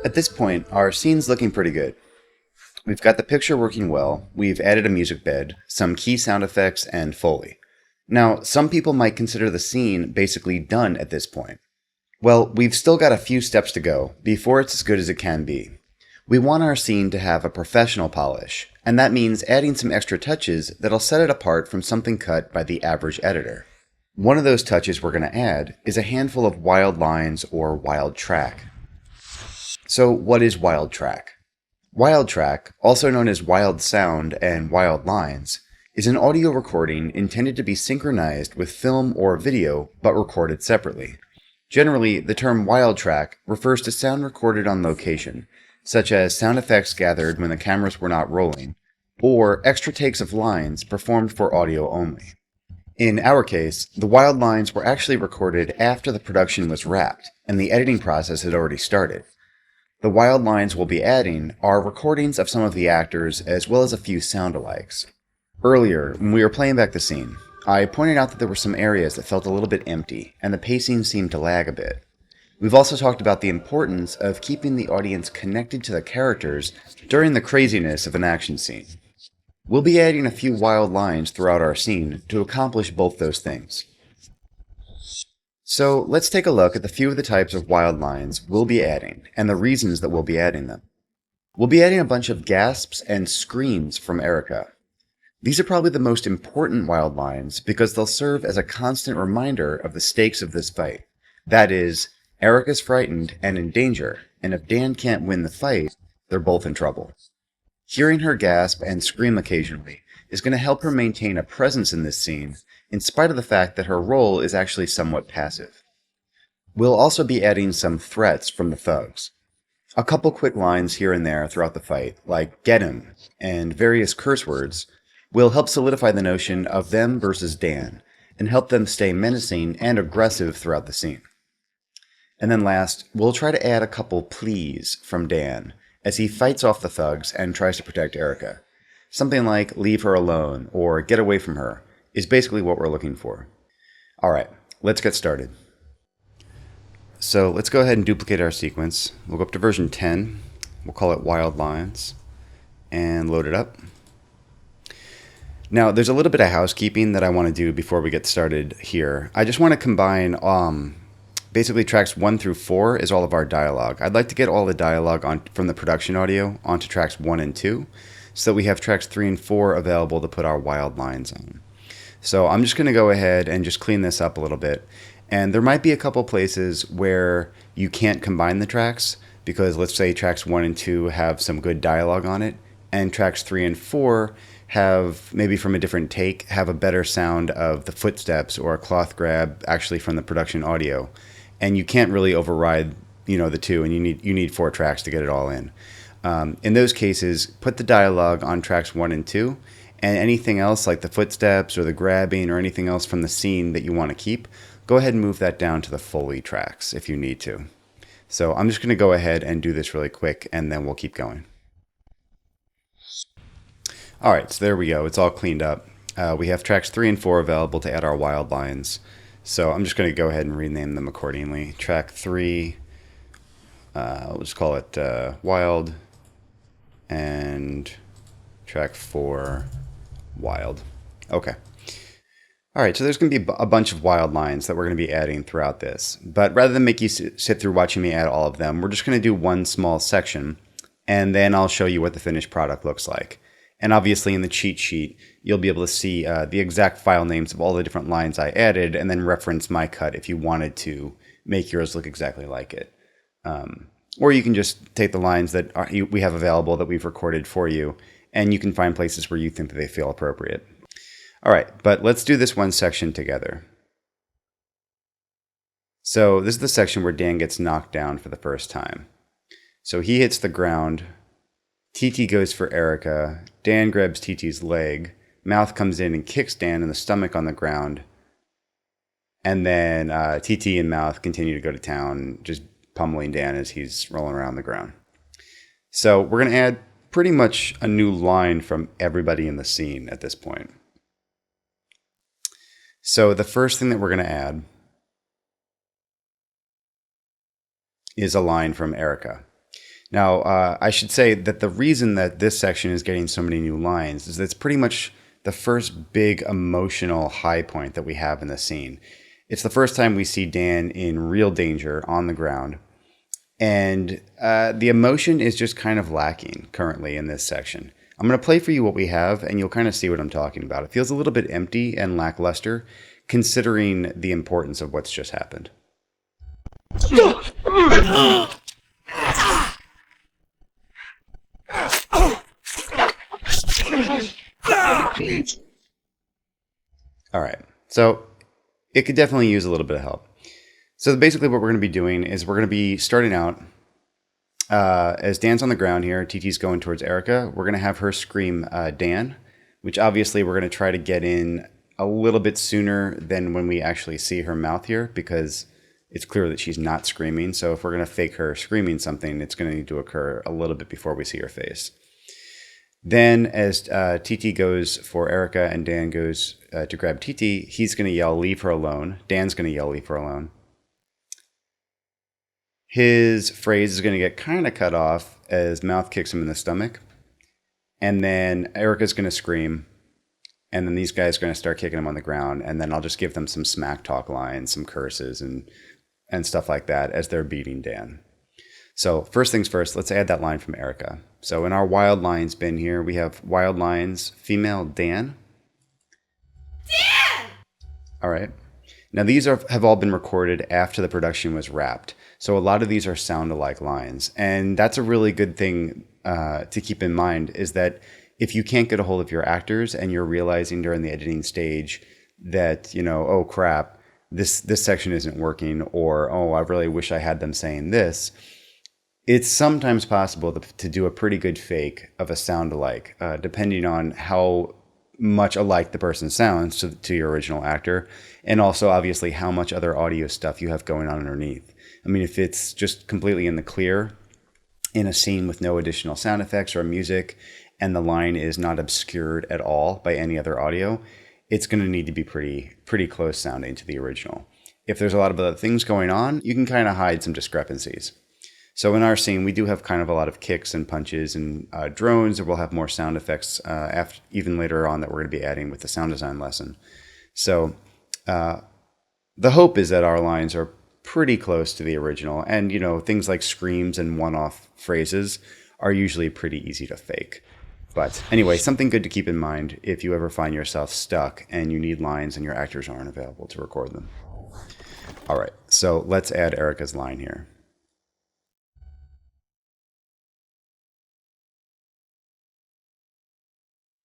At this point, our scene's looking pretty good. We've got the picture working well, we've added a music bed, some key sound effects, and Foley. Now, some people might consider the scene basically done at this point. Well, we've still got a few steps to go before it's as good as it can be. We want our scene to have a professional polish, and that means adding some extra touches that'll set it apart from something cut by the average editor. One of those touches we're going to add is a handful of wild lines or wild track. So, what is wild track? Wild track, also known as wild sound and wild lines, is an audio recording intended to be synchronized with film or video but recorded separately. Generally, the term wild track refers to sound recorded on location, such as sound effects gathered when the cameras were not rolling, or extra takes of lines performed for audio only. In our case, the wild lines were actually recorded after the production was wrapped and the editing process had already started. The wild lines we'll be adding are recordings of some of the actors as well as a few sound-alikes. Earlier, when we were playing back the scene, I pointed out that there were some areas that felt a little bit empty and the pacing seemed to lag a bit. We've also talked about the importance of keeping the audience connected to the characters during the craziness of an action scene. We'll be adding a few wild lines throughout our scene to accomplish both those things. So let's take a look at the few of the types of wild lines we'll be adding and the reasons that we'll be adding them. We'll be adding a bunch of gasps and screams from Erica. These are probably the most important wild lines because they'll serve as a constant reminder of the stakes of this fight. That is, Erica's frightened and in danger, and if Dan can't win the fight, they're both in trouble. Hearing her gasp and scream occasionally is going to help her maintain a presence in this scene, in spite of the fact that her role is actually somewhat passive. We'll also be adding some threats from the thugs. A couple quick lines here and there throughout the fight, like "get him" and various curse words, will help solidify the notion of them versus Dan, and help them stay menacing and aggressive throughout the scene. And then last, we'll try to add a couple pleas from Dan, as he fights off the thugs and tries to protect Erica. Something like "leave her alone" or "get away from her" is basically what we're looking for. Alright, let's get started. So let's go ahead and duplicate our sequence. We'll go up to version 10, we'll call it Wild Lines, and load it up. Now, there's a little bit of housekeeping that I want to do before we get started here. I just want to combine basically tracks 1 through 4 is all of our dialogue. I'd like to get all the dialogue from the production audio onto tracks 1 and 2, so that we have tracks 3 and 4 available to put our wild lines on. So I'm just going to go ahead and just clean this up a little bit. And there might be a couple places where you can't combine the tracks, because let's say tracks 1 and 2 have some good dialogue on it, and tracks 3 and 4 have, maybe from a different take, have a better sound of the footsteps or a cloth grab actually from the production audio. And you can't really override, the two, and you need 4 tracks to get it all in. In those cases, put the dialogue on tracks 1 and 2, and anything else like the footsteps or the grabbing or anything else from the scene that you want to keep, go ahead and move that down to the Foley tracks if you need to. So I'm just going to go ahead and do this really quick, and then we'll keep going. Alright, so there we go. It's all cleaned up. We have tracks 3 and 4 available to add our wild lines. So I'm just going to go ahead and rename them accordingly. Track 3, we'll just call it Wild, and track 4, Wild. Okay. Alright, so there's going to be a bunch of wild lines that we're going to be adding throughout this. But rather than make you sit through watching me add all of them, we're just going to do one small section, and then I'll show you what the finished product looks like. And obviously in the cheat sheet, you'll be able to see the exact file names of all the different lines I added, and then reference my cut if you wanted to make yours look exactly like it. Or you can just take the lines that we have available that we've recorded for you, and you can find places where you think that they feel appropriate. Alright, but let's do this one section together. So this is the section where Dan gets knocked down for the first time. So he hits the ground, TT goes for Erica, Dan grabs TT's leg, Mouth comes in and kicks Dan in the stomach on the ground, and then TT and Mouth continue to go to town, just pummeling Dan as he's rolling around the ground. So we're going to add pretty much a new line from everybody in the scene at this point. So the first thing that we're going to add is a line from Erica. Now, I should say that the reason that this section is getting so many new lines is that it's pretty much the first big emotional high point that we have in the scene. It's the first time we see Dan in real danger on the ground. And the emotion is just kind of lacking currently in this section. I'm going to play for you what we have, and you'll kind of see what I'm talking about. It feels a little bit empty and lackluster, considering the importance of what's just happened. All right, so it could definitely use a little bit of help. So basically what we're going to be doing is we're going to be starting out as Dan's on the ground here. TT's going towards Erica. We're going to have her scream Dan, which obviously we're going to try to get in a little bit sooner than when we actually see her mouth here, because it's clear that she's not screaming. So if we're going to fake her screaming something, it's going to need to occur a little bit before we see her face. Then as TT goes for Erica and Dan goes to grab TT, he's going to yell, "Leave her alone." Dan's going to yell, "Leave her alone." His phrase is going to get kind of cut off as mouth kicks him in the stomach. And then Erica's going to scream. And then these guys are going to start kicking him on the ground. And then I'll just give them some smack talk lines, some curses and stuff like that as they're beating Dan. So first things first, let's add that line from Erica. So in our wild lines bin here, we have wild lines, female Dan. Dan! All right. Now these have all been recorded after the production was wrapped. So a lot of these are sound-alike lines. And that's a really good thing to keep in mind, is that if you can't get a hold of your actors and you're realizing during the editing stage that, you know, oh crap, this section isn't working, or oh, I really wish I had them saying this, it's sometimes possible to do a pretty good fake of a sound alike, depending on how much alike the person sounds to your original actor, and also obviously how much other audio stuff you have going on underneath. I mean, if it's just completely in the clear in a scene with no additional sound effects or music, and the line is not obscured at all by any other audio, it's going to need to be pretty close sounding to the original. If there's a lot of other things going on, you can kind of hide some discrepancies. So in our scene, we do have kind of a lot of kicks and punches and drones, and we'll have more sound effects even later on that we're going to be adding with the sound design lesson. So the hope is that our lines are pretty close to the original, and you know, things like screams and one-off phrases are usually pretty easy to fake. But anyway, something good to keep in mind if you ever find yourself stuck and you need lines and your actors aren't available to record them. All right, so let's add Erica's line here.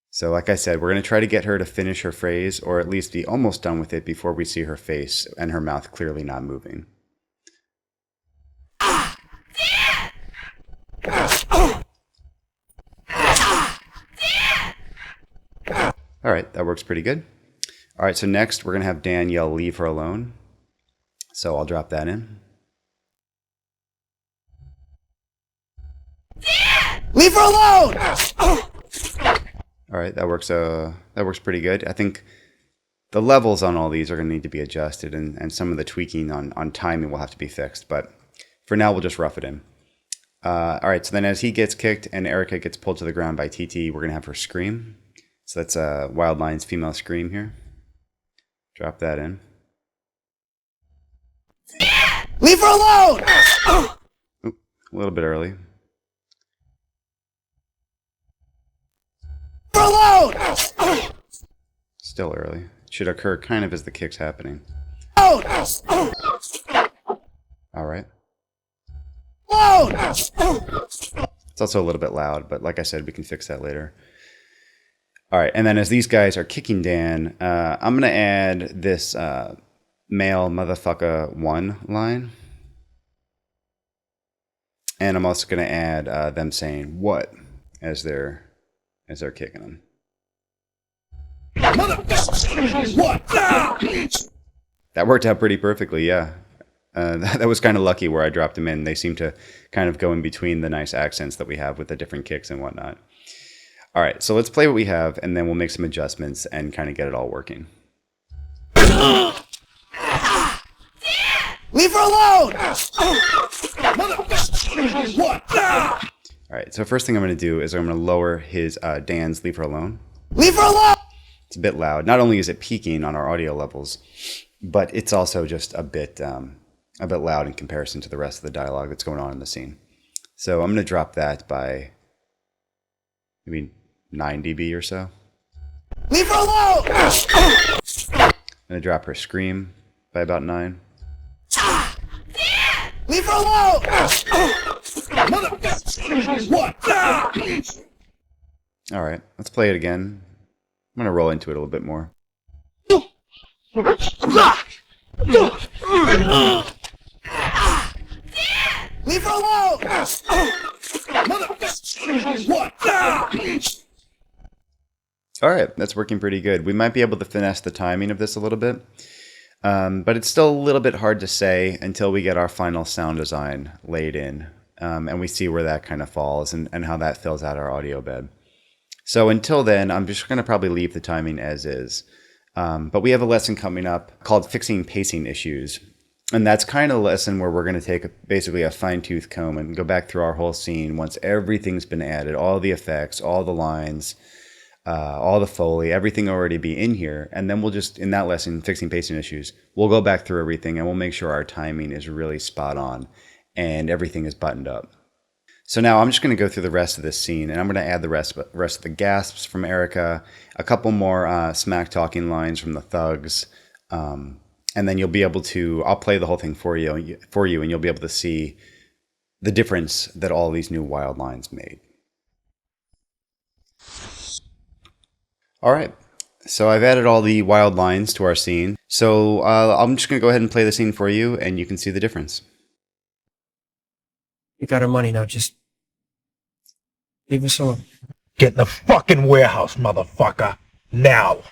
So like I said, we're going to try to get her to finish her phrase, or at least be almost done with it before we see her face and her mouth clearly not moving. All right, that works pretty good. All right, so next we're going to have Dan yell, "Leave her alone." So I'll drop that in. Dan! Leave her alone! All right, that works pretty good. I think the levels on all these are going to need to be adjusted, and some of the tweaking on timing will have to be fixed. But for now, we'll just rough it in. All right, so then as he gets kicked and Erica gets pulled to the ground by TT, we're going to have her scream. So that's Wild Lines female scream here. Drop that in. Leave her alone! Oop, a little bit early. Leave her alone! Still early. It should occur kind of as the kick's happening. All right. It's also a little bit loud, but like I said, we can fix that later. All right, and then as these guys are kicking Dan, I'm going to add this male motherfucker 1 line. And I'm also going to add them saying "what" as they're kicking them. What? That worked out pretty perfectly, yeah. That was kind of lucky where I dropped them in. They seem to kind of go in between the nice accents that we have with the different kicks and whatnot. All right, so let's play what we have, and then we'll make some adjustments and kind of get it all working. Leave her alone! Alright, so first thing I'm going to do is I'm going to lower his Dan's Leave Her Alone. Leave her alone! It's a bit loud. Not only is it peaking on our audio levels, but it's also just a bit loud in comparison to the rest of the dialogue that's going on in the scene. So I'm going to drop that by maybe 9 dB or so. Leave her alone! I'm going to drop her scream by about 9. Leave her alone! Alright, let's play it again. I'm going to roll into it a little bit more. Leave her alone! Alright, that's working pretty good. We might be able to finesse the timing of this a little bit. But it's still a little bit hard to say until we get our final sound design laid in. And we see where that kind of falls and how that fills out our audio bed. So until then, I'm just going to probably leave the timing as is. But we have a lesson coming up called Fixing Pacing Issues. And that's kind of a lesson where we're going to take basically a fine-tooth comb and go back through our whole scene once everything's been added, all the effects, all the lines, all the Foley, everything already be in here. And then we'll just, in that lesson, Fixing Pacing Issues, we'll go back through everything and we'll make sure our timing is really spot on and everything is buttoned up. So now I'm just going to go through the rest of this scene, and I'm going to add the rest of the gasps from Erica, a couple more smack talking lines from the thugs, and then you'll be able to. I'll play the whole thing for you, and you'll be able to see the difference that all these new wild lines made. All right, so I've added all the wild lines to our scene. So I'm just going to go ahead and play the scene for you, and you can see the difference. You got our money now, just leave us alone. Get in the fucking warehouse, motherfucker. Now.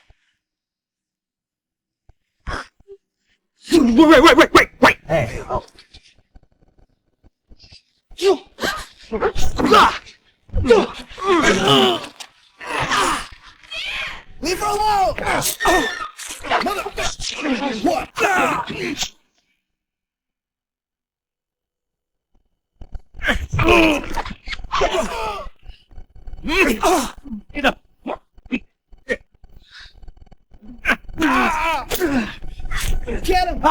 Wait. Hey. Leave her alone! Get him!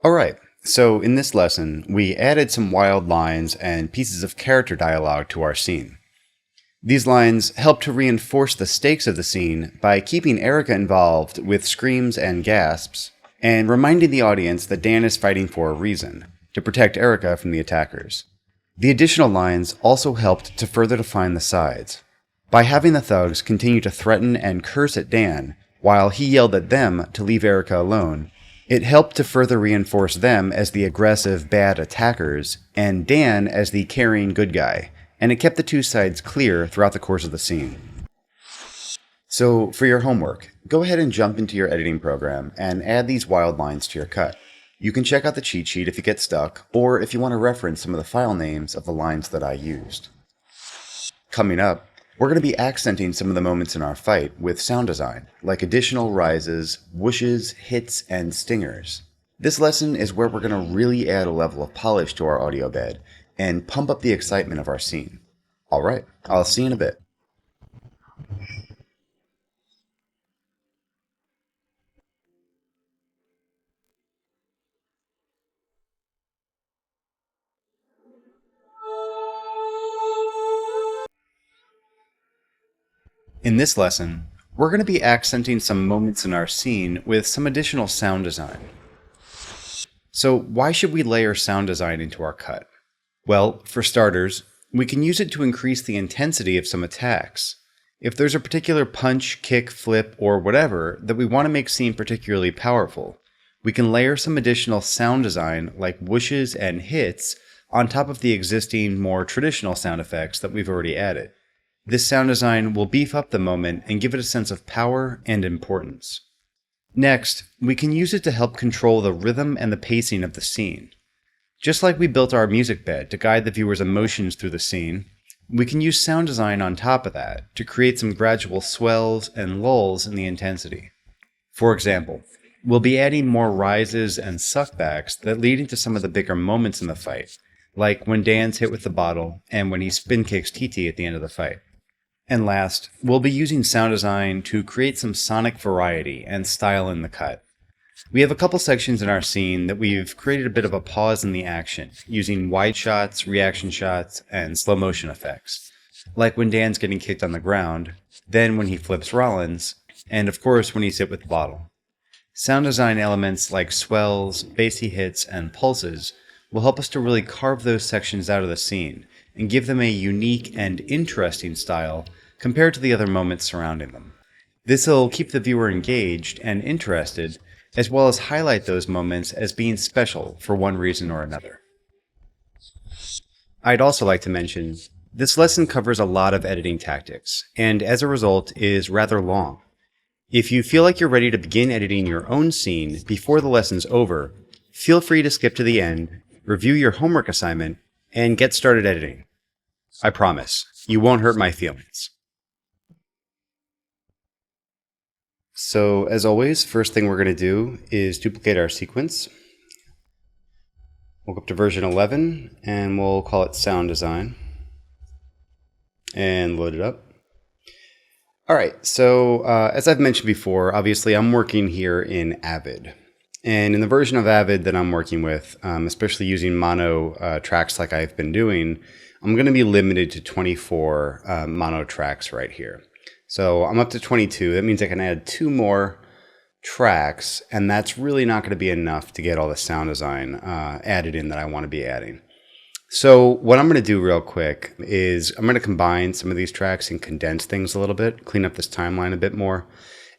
Alright, so in this lesson, we added some wild lines and pieces of character dialogue to our scene. These lines help to reinforce the stakes of the scene by keeping Erica involved with screams and gasps, and reminding the audience that Dan is fighting for a reason, to protect Erica from the attackers. The additional lines also helped to further define the sides. By having the thugs continue to threaten and curse at Dan, while he yelled at them to leave Erica alone, it helped to further reinforce them as the aggressive, bad attackers, and Dan as the caring good guy, and it kept the two sides clear throughout the course of the scene. So, for your homework, go ahead and jump into your editing program and add these wild lines to your cut. You can check out the cheat sheet if you get stuck, or if you want to reference some of the file names of the lines that I used. Coming up, we're going to be accenting some of the moments in our fight with sound design, like additional rises, whooshes, hits, and stingers. This lesson is where we're going to really add a level of polish to our audio bed and pump up the excitement of our scene. Alright, I'll see you in a bit. In this lesson, we're going to be accenting some moments in our scene with some additional sound design. So why should we layer sound design into our cut? Well, for starters, we can use it to increase the intensity of some attacks. If there's a particular punch, kick, flip, or whatever that we want to make seem particularly powerful, we can layer some additional sound design like whooshes and hits on top of the existing, more traditional sound effects that we've already added. This sound design will beef up the moment and give it a sense of power and importance. Next, we can use it to help control the rhythm and the pacing of the scene. Just like we built our music bed to guide the viewer's emotions through the scene, we can use sound design on top of that to create some gradual swells and lulls in the intensity. For example, we'll be adding more rises and suckbacks that lead into some of the bigger moments in the fight, like when Dan's hit with the bottle and when he spin kicks TT at the end of the fight. And last, we'll be using sound design to create some sonic variety and style in the cut. We have a couple sections in our scene that we've created a bit of a pause in the action, using wide shots, reaction shots, and slow motion effects. Like when Dan's getting kicked on the ground, then when he flips Rollins, and of course when he's hit with the bottle. Sound design elements like swells, bassy hits, and pulses will help us to really carve those sections out of the scene and give them a unique and interesting style compared to the other moments surrounding them. This will keep the viewer engaged and interested, as well as highlight those moments as being special for one reason or another. I'd also like to mention, this lesson covers a lot of editing tactics, and as a result is rather long. If you feel like you're ready to begin editing your own scene before the lesson's over, feel free to skip to the end, review your homework assignment, and get started editing. I promise, you won't hurt my feelings. So, as always, first thing we're going to do is duplicate our sequence. We'll go up to version 11, and we'll call it Sound Design. And load it up. Alright, so as I've mentioned before, obviously I'm working here in Avid. And in the version of Avid that I'm working with, especially using mono tracks like I've been doing, I'm going to be limited to 24 mono tracks right here. So I'm up to 22. That means I can add 2 more tracks, and that's really not going to be enough to get all the sound design added in that I want to be adding. So what I'm going to do real quick is I'm going to combine some of these tracks and condense things a little bit, clean up this timeline a bit more.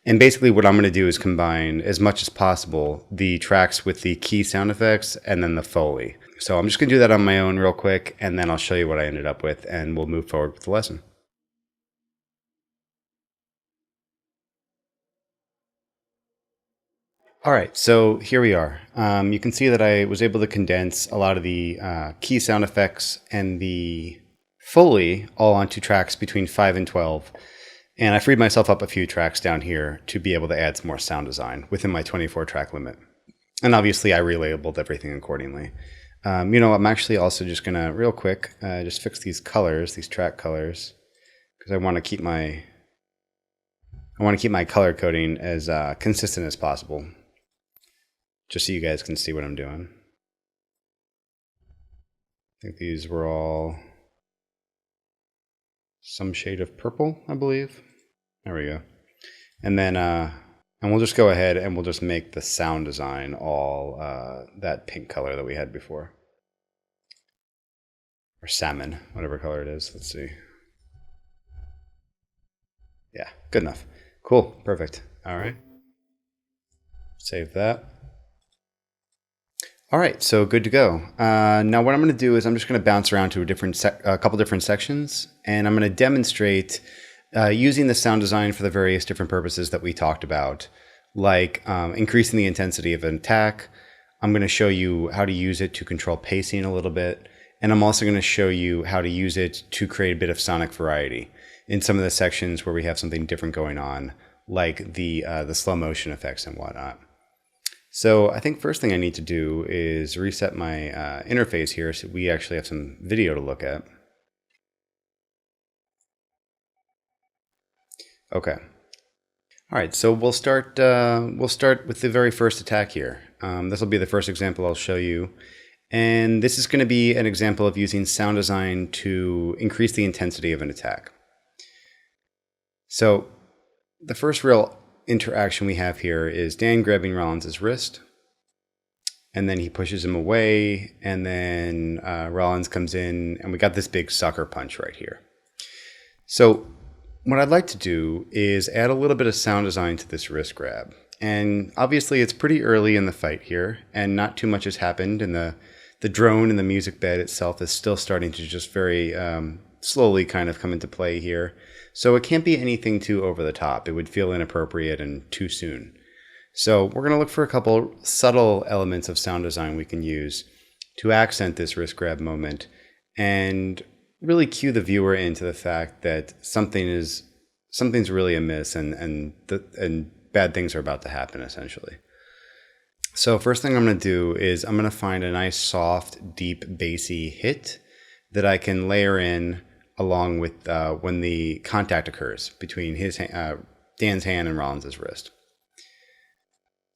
And basically what I'm going to do is combine as much as possible the tracks with the key sound effects and then the Foley. So I'm just going to do that on my own real quick, and then I'll show you what I ended up with, and we'll move forward with the lesson. All right, so here we are. You can see that I was able to condense a lot of the key sound effects and the Foley all onto tracks between 5 and 12. And I freed myself up a few tracks down here to be able to add some more sound design within my 24 track limit. And obviously I relabeled everything accordingly. I'm actually also just gonna real quick just fix these colors, these track colors, because I want to keep my color coding as consistent as possible. Just so you guys can see what I'm doing. I think these were all some shade of purple, I believe. There we go. And then, and we'll just go ahead and we'll just make the sound design all that pink color that we had before. Or salmon, whatever color it is. Let's see. Yeah, good enough. Cool, perfect. All right. Save that. All right, so good to go. Now what I'm going to do is I'm just going to bounce around to a couple different sections, and I'm going to demonstrate using the sound design for the various different purposes that we talked about, like increasing the intensity of an attack. I'm going to show you how to use it to control pacing a little bit, and I'm also going to show you how to use it to create a bit of sonic variety in some of the sections where we have something different going on, like the slow motion effects and whatnot. So I think first thing I need to do is reset my interface here so we actually have some video to look at. Okay. All right, so we'll start with the very first attack here. This will be the first example I'll show you. And this is going to be an example of using sound design to increase the intensity of an attack. So the first real interaction we have here is Dan grabbing Rollins' wrist, and then he pushes him away, and then Rollins comes in, and we got this big sucker punch right here. So what I'd like to do is add a little bit of sound design to this wrist grab. And obviously it's pretty early in the fight here, and not too much has happened, and the drone and the music bed itself is still starting to just very slowly kind of come into play here. So it can't be anything too over the top. It would feel inappropriate and too soon. So we're going to look for a couple subtle elements of sound design we can use to accent this wrist grab moment and really cue the viewer into the fact that something's really amiss and bad things are about to happen, essentially. So first thing I'm going to do is I'm going to find a nice soft, deep, bassy hit that I can layer in along with when the contact occurs between Dan's hand and Rollins' wrist.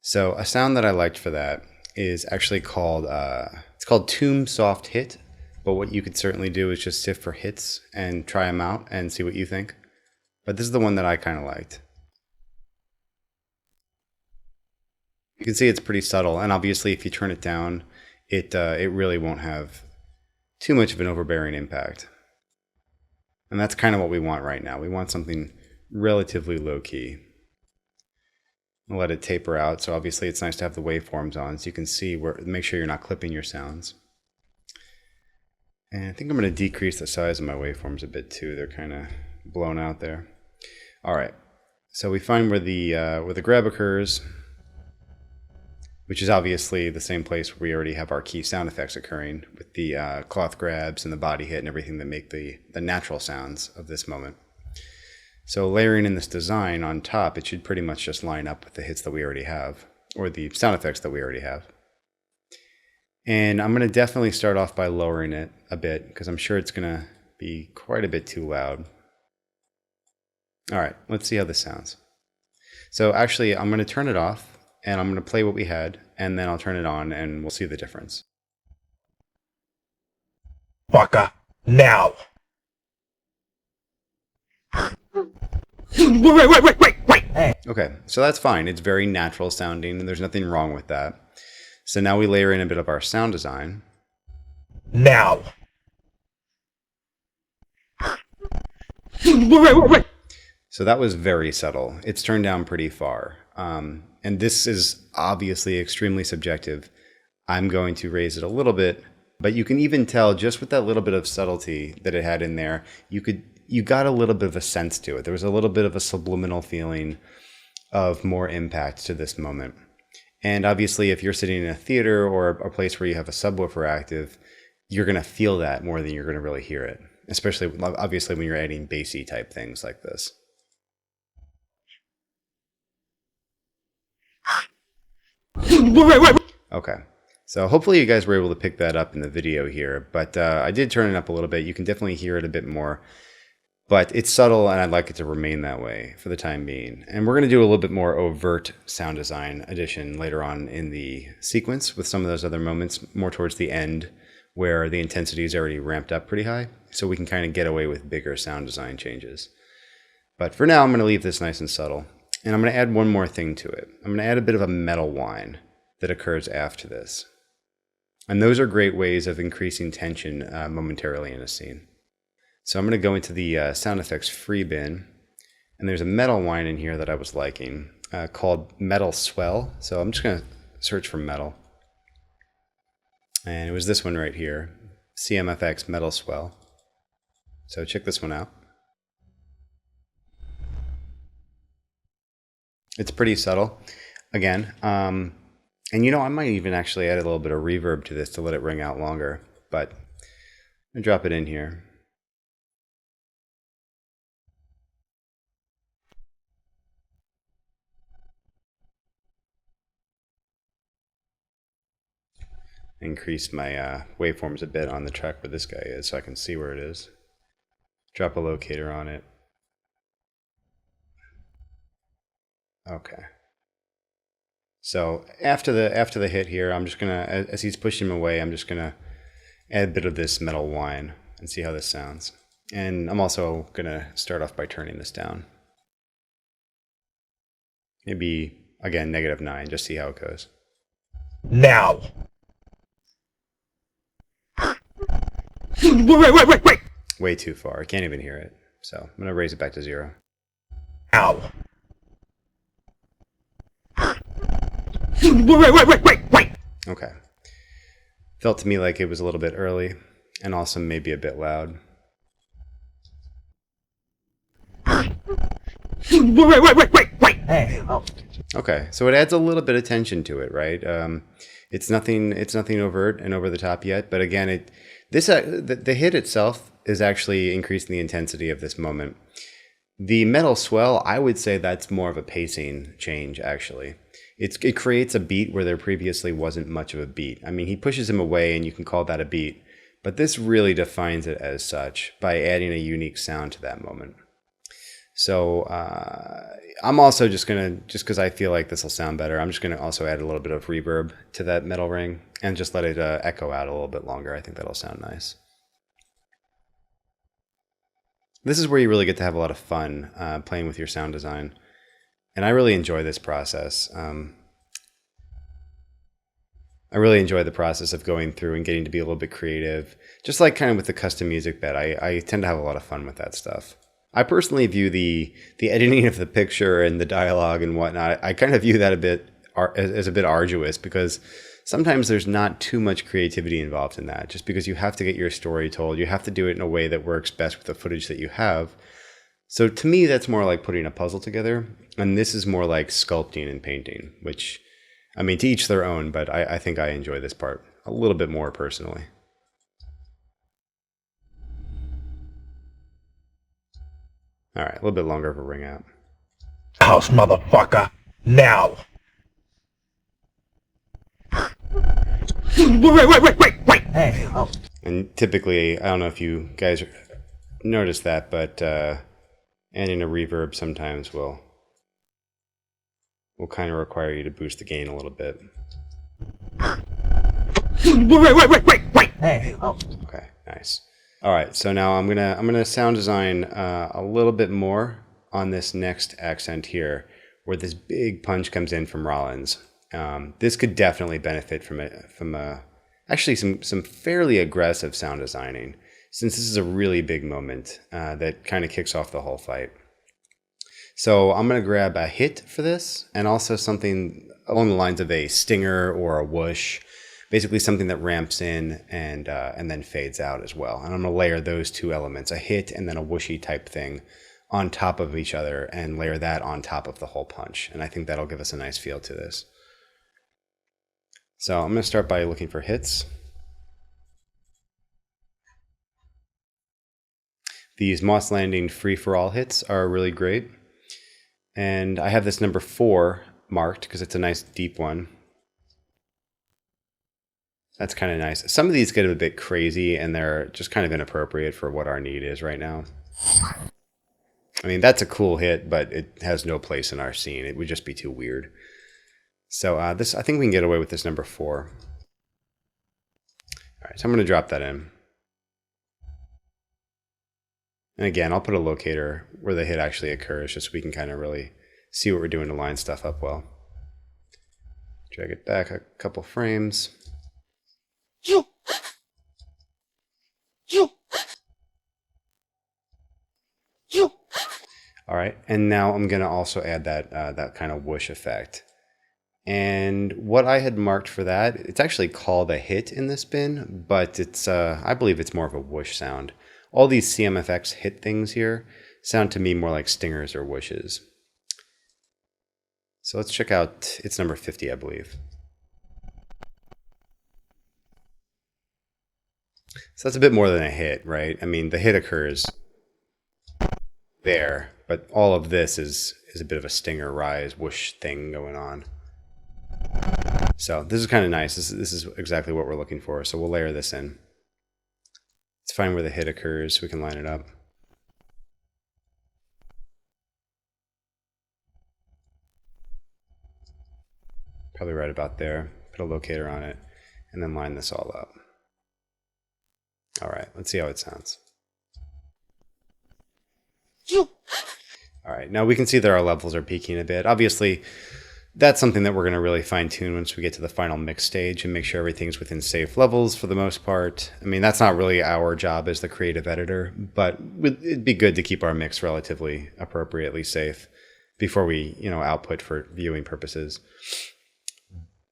So a sound that I liked for that is actually called Tomb Soft Hit. But what you could certainly do is just sift for hits and try them out and see what you think. But this is the one that I kind of liked. You can see it's pretty subtle, and obviously if you turn it down, it really won't have too much of an overbearing impact. And that's kind of what we want right now. We want something relatively low-key. I'll let it taper out, so obviously it's nice to have the waveforms on so you can see make sure you're not clipping your sounds. And I think I'm going to decrease the size of my waveforms a bit too. They're kind of blown out there. All right, so we find where the grab occurs, which is obviously the same place where we already have our key sound effects occurring with the cloth grabs and the body hit and everything that make the natural sounds of this moment. So layering in this design on top, it should pretty much just line up with the hits that we already have, or the sound effects that we already have. And I'm going to definitely start off by lowering it a bit because I'm sure it's going to be quite a bit too loud. All right, let's see how this sounds. So actually, I'm going to turn it off and I'm going to play what we had, and then I'll turn it on and we'll see the difference. Fucker. Now. Wait. Okay, so that's fine. It's very natural sounding and there's nothing wrong with that. So now we layer in a bit of our sound design. Now. So that was very subtle. It's turned down pretty far. And this is obviously extremely subjective. I'm going to raise it a little bit, but you can even tell just with that little bit of subtlety that it had in there, you got a little bit of a sense to it. There was a little bit of a subliminal feeling of more impact to this moment. And obviously, if you're sitting in a theater or a place where you have a subwoofer active, you're going to feel that more than you're going to really hear it, especially, obviously, when you're adding bassy type things like this. Okay, so hopefully you guys were able to pick that up in the video here, but I did turn it up a little bit. You can definitely hear it a bit more. But it's subtle, and I'd like it to remain that way for the time being. And we're going to do a little bit more overt sound design addition later on in the sequence with some of those other moments more towards the end where the intensity is already ramped up pretty high. So we can kind of get away with bigger sound design changes. But for now, I'm going to leave this nice and subtle. And I'm going to add one more thing to it. I'm going to add a bit of a metal whine that occurs after this. And those are great ways of increasing tension momentarily in a scene. So I'm going to go into the sound effects free bin, and there's a metal whine in here that I was liking called Metal Swell. So I'm just going to search for metal. And it was this one right here, CMFX Metal Swell. So check this one out. It's pretty subtle, again. And you know, I might even actually add a little bit of reverb to this to let it ring out longer, but I'm going to drop it in here. Increase my waveforms a bit on the track where this guy is so I can see where it is. Drop a locator on it. Okay. So after the hit here, I'm just gonna, as he's pushing him away, I'm just gonna add a bit of this metal whine and see how this sounds. And I'm also gonna start off by turning this down. Maybe again -9, just see how it goes. Now. Wait. Way too far. I can't even hear it. So I'm going to raise it back to 0. Ow. Wait. Okay. Felt to me like it was a little bit early and also maybe a bit loud. Wait. Hey. Okay, so it adds a little bit of tension to it, right? It's nothing overt and over the top yet, but again, the hit itself is actually increasing the intensity of this moment. The metal swell, I would say that's more of a pacing change, actually. It creates a beat where there previously wasn't much of a beat. I mean, he pushes him away, and you can call that a beat, but this really defines it as such by adding a unique sound to that moment. So I'm also just because I feel like this will sound better, I'm just gonna also add a little bit of reverb to that metal ring and just let it echo out a little bit longer. I think that'll sound nice. This is where you really get to have a lot of fun playing with your sound design. And I really enjoy this process. I really enjoy the process of going through and getting to be a little bit creative. Just like kind of with the custom music bed, I tend to have a lot of fun with that stuff. I personally view the editing of the picture and the dialogue and whatnot, I kind of view that as a bit arduous because sometimes there's not too much creativity involved in that. Just because you have to get your story told, you have to do it in a way that works best with the footage that you have. So to me, that's more like putting a puzzle together. And this is more like sculpting and painting, which, I mean, to each their own, but I think I enjoy this part a little bit more personally. All right, a little bit longer of a ring out. House, motherfucker. Now. Wait. Hey. And typically, I don't know if you guys noticed that, but adding a reverb sometimes will kind of require you to boost the gain a little bit. Wait. Hey. Okay, nice. All right, so now I'm gonna sound design a little bit more on this next accent here, where this big punch comes in from Rollins. This could definitely benefit from actually some fairly aggressive sound designing, since this is a really big moment that kind of kicks off the whole fight. So I'm gonna grab a hit for this, and also something along the lines of a stinger or a whoosh. Basically something that ramps in and then fades out as well. And I'm going to layer those two elements, a hit and then a whooshy type thing, on top of each other and layer that on top of the whole punch. And I think that'll give us a nice feel to this. So I'm going to start by looking for hits. These Moss Landing free-for-all hits are really great. And I have this number 4 marked because it's a nice deep one. That's kind of nice. Some of these get a bit crazy and they're just kind of inappropriate for what our need is right now. I mean, that's a cool hit, but it has no place in our scene. It would just be too weird. So I think we can get away with this number 4. All right, so I'm going to drop that in. And again, I'll put a locator where the hit actually occurs just so we can kind of really see what we're doing to line stuff up well. Drag it back a couple frames. All right, and now I'm going to also add that kind of whoosh effect. And what I had marked for that, it's actually called a hit in this bin, but it's I believe it's more of a whoosh sound. All these CMFX hit things here sound to me more like stingers or whooshes. So let's check out, it's number 50, I believe. So that's a bit more than a hit, right? I mean, the hit occurs there, but all of this is a bit of a stinger, rise, whoosh thing going on. So this is kind of nice. This is exactly what we're looking for. So we'll layer this in. Let's find where the hit occurs so we can line it up. Probably right about there. Put a locator on it and then line this all up. All right, let's see how it sounds. All right, now we can see that our levels are peaking a bit. Obviously, That's something that we're going to really fine tune once we get to the final mix stage and make sure everything's within safe levels for the most part. I mean, that's not really our job as the creative editor, but it'd be good to keep our mix relatively appropriately safe before we, output for viewing purposes.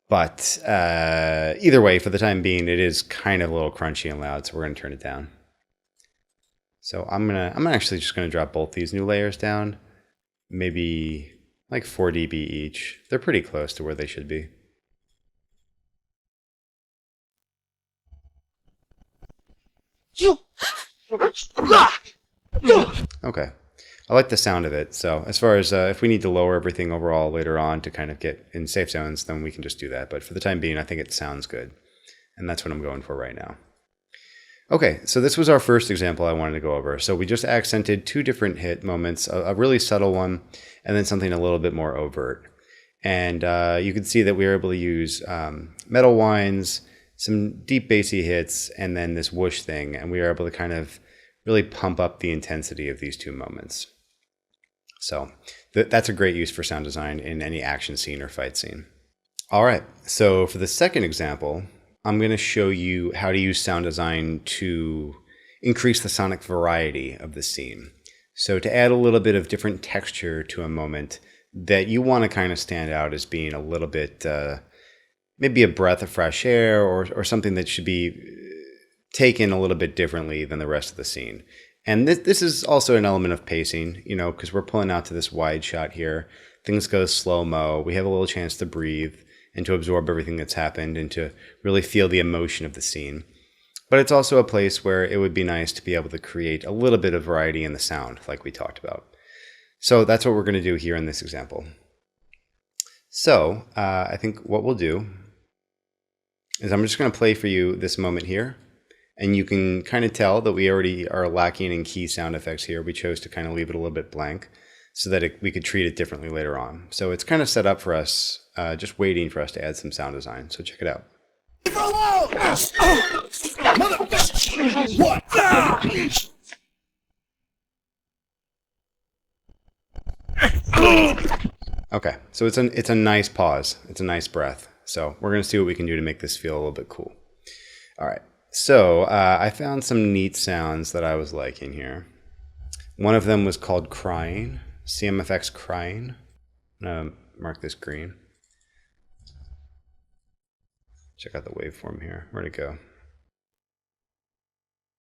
But either way, for the time being, it is kind of a little crunchy and loud, so we're going to turn it down. So I'm actually just going to drop both these new layers down, maybe like 4 dB each. They're pretty close to where they should be. Okay. I like the sound of it. So as far as if we need to lower everything overall later on to kind of get in safe zones, then we can just do that. But for the time being, I think it sounds good. And that's what I'm going for right now. Okay, so this was our first example I wanted to go over. So we just accented 2 different hit moments, a really subtle one, and then something a little bit more overt. And you can see that we were able to use metal whines, some deep bassy hits, and then this whoosh thing. And we were able to kind of really pump up the intensity of these 2 moments. So that's a great use for sound design in any action scene or fight scene. All right, so for the second example, I'm going to show you how to use sound design to increase the sonic variety of the scene. So to add a little bit of different texture to a moment that you want to kind of stand out as being a little bit, maybe a breath of fresh air or something that should be taken a little bit differently than the rest of the scene. And this is also an element of pacing, because we're pulling out to this wide shot here. Things go slow-mo. We have a little chance to breathe and to absorb everything that's happened and to really feel the emotion of the scene. But it's also a place where it would be nice to be able to create a little bit of variety in the sound, like we talked about. So that's what we're going to do here in this example. So I think what we'll do is I'm just going to play for you this moment here. And you can kind of tell that we already are lacking in key sound effects here. We chose to kind of leave it a little bit blank so that we could treat it differently later on. So it's kind of set up for us, just waiting for us to add some sound design. So check it out. Leave her alone! Motherfucker! What? Okay, so it's a nice pause. It's a nice breath. So we're going to see what we can do to make this feel a little bit cool. All right, so I found some neat sounds that I was liking here. One of them was called Crying, CMFX Crying. I'm going to mark this green. Check out the waveform here. Where'd it go?